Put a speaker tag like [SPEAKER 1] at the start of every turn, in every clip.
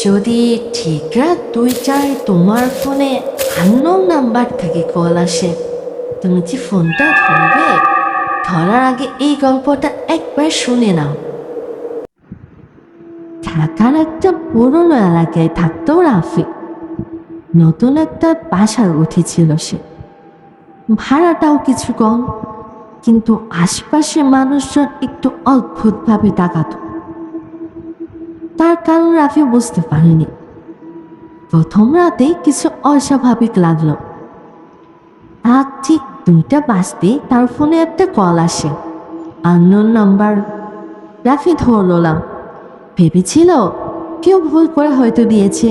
[SPEAKER 1] যদি ঠিক রাত 2টায় তোমার ফোনে আননোন নাম্বার থেকে কল আসে, তুমি কি ফোনটা ধরবে? ধরার আগে এই গল্পটা একবার শুনে নাও। ঢাকার একটা পুরনো এলাকায় থাকতো রাফি। নতুন একটা বাসায় উঠেছিল সে। ভাড়াটাও কিছু কম, কিন্তু আশপাশে মানুষজন একটু অদ্ভুতভাবে তাকাতো। তার কারণ রাফি বুঝতে পারেনি। প্রথম রাতেই কিছু অস্বাভাবিক লাগলো। রাত ঠিক 2টা বাজতে তার ফোনে একটা কল আসে, আননোন নাম্বার। রাফি ধরলাম, ভেবেছিল কেউ ভুল করে হয়তো দিয়েছে।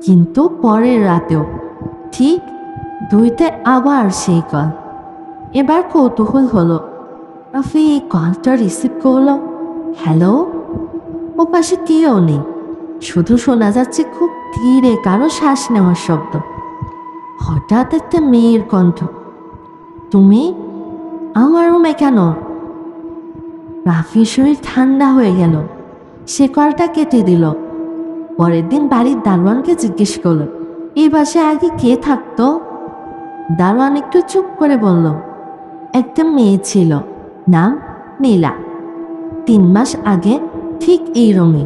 [SPEAKER 1] কিন্তু পরের রাতেও ঠিক 2টায় আবার সেই কল। এবার কৌতূহল হলো। রাফি কলটা রিসিভ করলো। হ্যালো। ও পাশে কেউ নেই, শুধু শোনা যাচ্ছে খুব ধীরে কারো শ্বাস নেওয়ার শব্দ। হঠাৎ একটা মেয়ের কণ্ঠ, তুমি আমার রুমে কেন? রাফির শরীর ঠান্ডা হয়ে গেল। সে কলটা কেটে দিল। পরের দিন বাড়ির দারোয়ানকে জিজ্ঞেস করলো, এই বাসায় আগে কে থাকতো? দারোয়ান একটু চুপ করে বলল, একটা মেয়ে ছিল, নাম নীলা। 3 মাস আগে ঠিক এই রুমে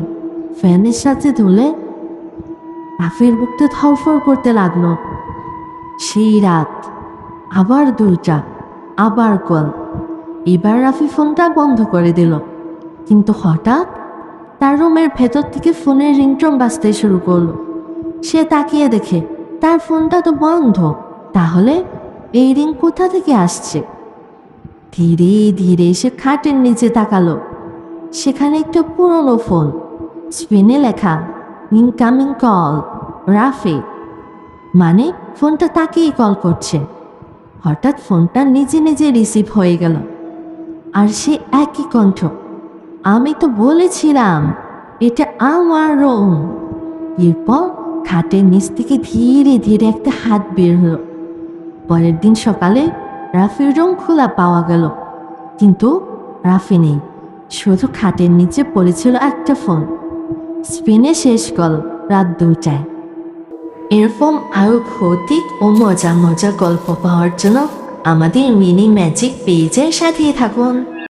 [SPEAKER 1] ফ্যানের সাথে ধুলে। রাফির বুকটা ধরফর করতে লাগলো। সেই রাত আবার 2টা, আবার কল। এবার রাফি ফোনটা বন্ধ করে দিল। কিন্তু হঠাৎ তার রুমের ভেতর থেকে ফোনের রিংটোন বাজতে শুরু করলো। সে তাকিয়ে দেখে তার ফোনটা তো বন্ধ। তাহলে এই রিং কোথা থেকে আসছে? ধীরে ধীরে সে খাটের নিচে তাকালো। সেখানে একটা পুরনো ফোন, স্ক্রিনে লেখা ইনকামিং কল রাফি। মানে ফোনটা তাকেই কল করছে। হঠাৎ ফোনটা নিজে নিজে রিসিভ হয়ে গেল। আর সে একই কণ্ঠ, আমি তো বলেছিলাম এটা আমার রুম। এরপর খাটের নিচ থেকে ধীরে ধীরে একটা হাত বের হলো। পরের দিন সকালে রাফির রুম খোলা পাওয়া গেল, কিন্তু রাফি নেই। শুধু খাটের নিচে পড়েছিল একটা ফোন, স্ক্রিনে শেষ কল রাত 2টায়। এরকম আরও ভৌতিক ও মজার মজার গল্প পাওয়ার জন্য আমাদের মিনি ম্যাজিক পেজের সাথেই থাকুন।